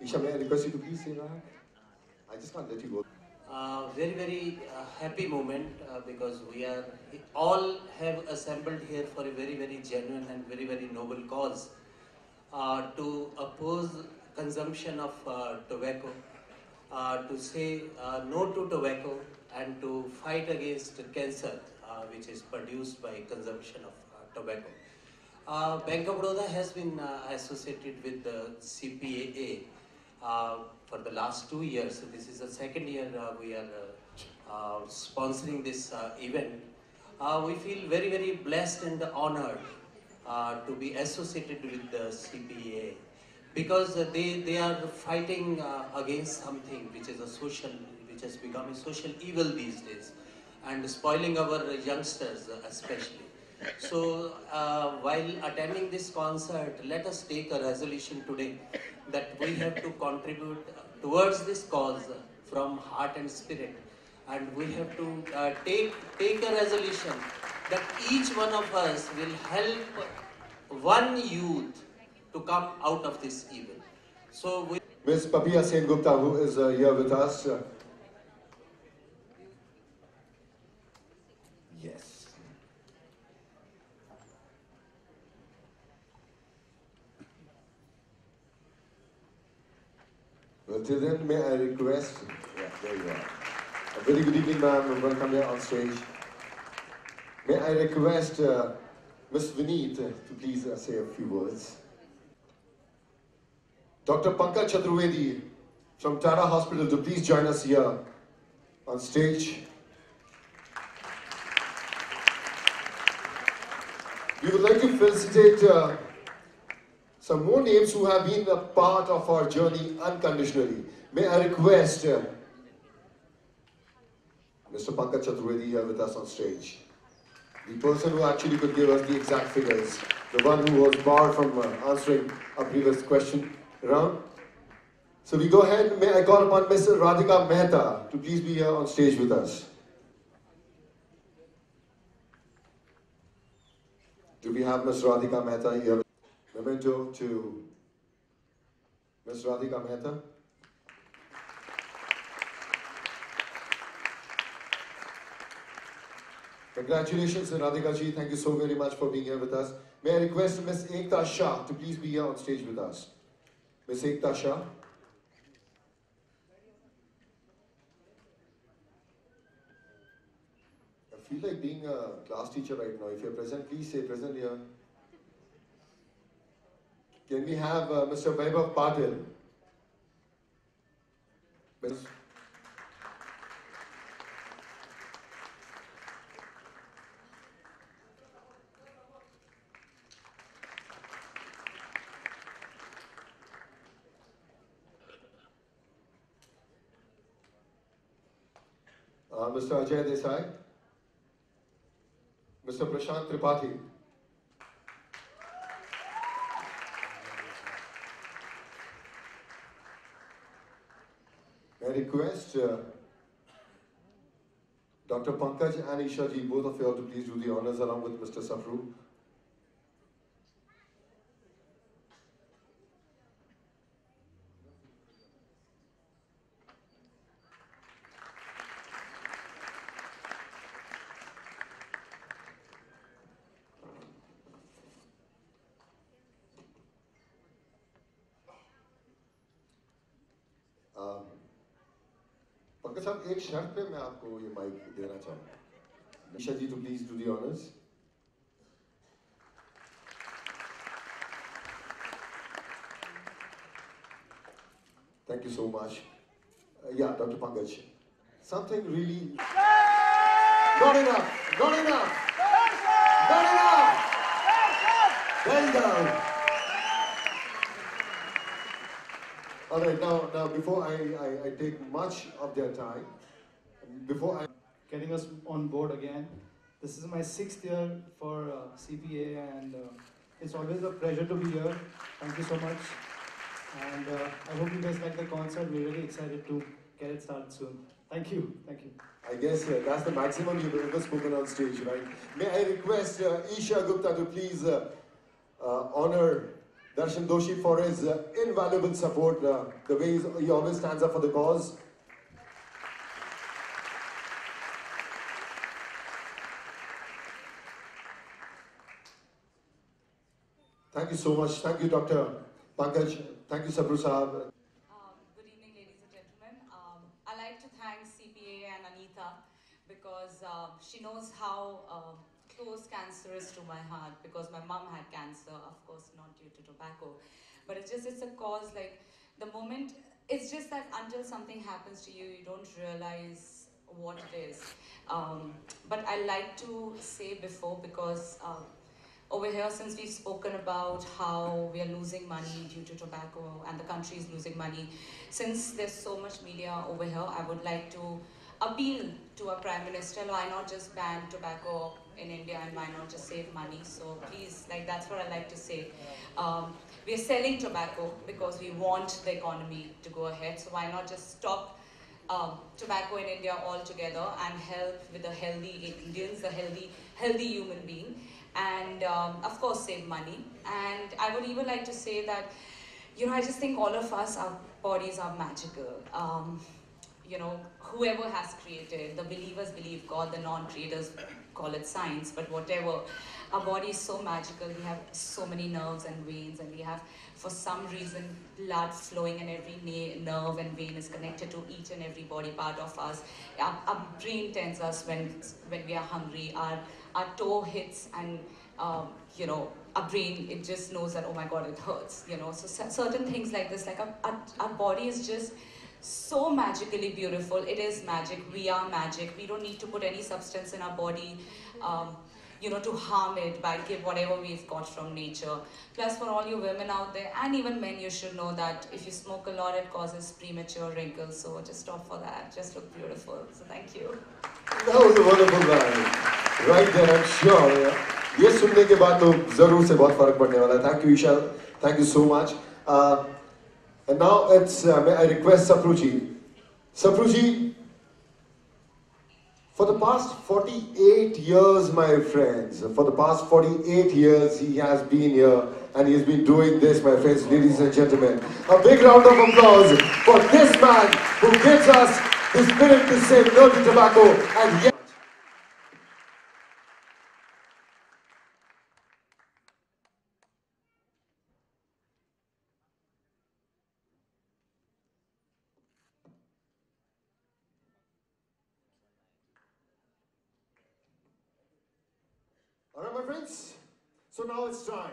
Isha, may I request you to please say that? I just can't let you go. Very happy moment because we are all have assembled here for a very genuine and very noble cause to oppose consumption of tobacco, to say no to tobacco and to fight against cancer which is produced by consumption of tobacco. Bank of Baroda has been associated with the CPAA for the last 2 years. So this is the second year we are sponsoring this event. We feel very blessed and honored to be associated with the CPAA because they are fighting against something which is which has become a social evil these days and spoiling our youngsters especially. So while attending this concert, let us take a resolution today that we have to contribute towards this cause from heart and spirit, and we have to take a resolution that each one of us will help one youth to come out of this evil. So we Ms. Papiya Sen Gupta, who is here with us. Yes. Well, till then, may I request, yeah, there you are. A very good evening, ma'am, and welcome here on stage. May I request Ms. Vineet to please say a few words. Dr. Pankaj Chaturvedi from Tata Hospital to please join us here on stage. We would like to felicitate some more names who have been a part of our journey unconditionally. May I request Mr. Pankaj Chaturvedi here with us on stage. The person who actually could give us the exact figures. The one who was barred from answering a previous question round. So we go ahead. May I call upon Ms. Radhika Mehta to please be here on stage with us. Do we have Ms. Radhika Mehta here? Memento to Ms. Radhika Mehta. Congratulations, Radhika ji. Thank you so very much for being here with us. May I request Ms. Ekta Shah to please be here on stage with us. Ms. Ekta Shah. I feel like being a class teacher right now. If you're present, please say present here. Can we have Mr. Vaibhav Patil? Mr. Ajay Desai, Mr. Prashant Tripathi, I request Dr. Pankaj and Isha ji, both of you all to please do the honors along with Mr. Safru. Pankaj साहब एक शर्त पे मैं आपको ये mic देना चाहूँगा. ईशा जी to please do the honors. Thank you so much. Yeah, Dr. Pankaj. Something really... Not enough! Not enough! Not enough! Well done! Alright, now before I take much of their time, before I... Getting us on board again. This is my 6th year for CPA, and it's always a pleasure to be here. Thank you so much. And I hope you guys like the concert. We're really excited to get it started soon. Thank you. Thank you. I guess that's the maximum you've ever spoken on stage, right? May I request Isha Gupta to please honor Darshan Doshi for his invaluable support, the way he always stands up for the cause. Thank you so much. Thank you, Dr. Pankaj. Thank you, Sabru Sahab. Good evening, ladies and gentlemen. I'd like to thank CPA and Anita because she knows how close cancer is to my heart, because my mom had cancer, of course not due to tobacco, but it's a cause, like the moment, it's just that until something happens to you, you don't realize what it is. But I like to say before, because over here, since we've spoken about how we are losing money due to tobacco and the country is losing money, since there's so much media over here, I would like to appeal to our Prime Minister, why not just ban tobacco in India and why not just save money? So please, like, that's what I like to say. We are selling tobacco because we want the economy to go ahead, so why not just stop tobacco in India altogether and help with the healthy Indians, the healthy human being, and of course save money. And I would even like to say that, you know, I just think all of us, our bodies are magical. You know, whoever has created, the believers believe God, the non-creators call it science, but whatever, our body is so magical. We have so many nerves and veins, and we have, for some reason, blood flowing, and every nerve and vein is connected to each and every body part of us. Our brain tells us when we are hungry. Our toe hits, and you know, our brain, it just knows that, oh my God, it hurts. You know, so certain things like this, like our body is just so magically beautiful. It is magic. We are magic. We don't need to put any substance in our body, you know, to harm it by whatever we've got from nature. Plus, for all you women out there, and even men, you should know that if you smoke a lot, it causes premature wrinkles. So just stop for that. Just look beautiful. So thank you. That was a wonderful line. Right there, I'm sure. Yeah. ये सुनने के बाद तो जरूर से बहुत फर्क पड़ने वाला है. Thank you, Isha. Thank you so much. And now it's I request Sapruji. Sapruji, for the past 48 years, my friends, for the past 48 years, he has been here and he has been doing this, my friends, ladies and gentlemen. A big round of applause for this man who gives us the spirit to say no to tobacco and yet. All right, my friends. So now it's time.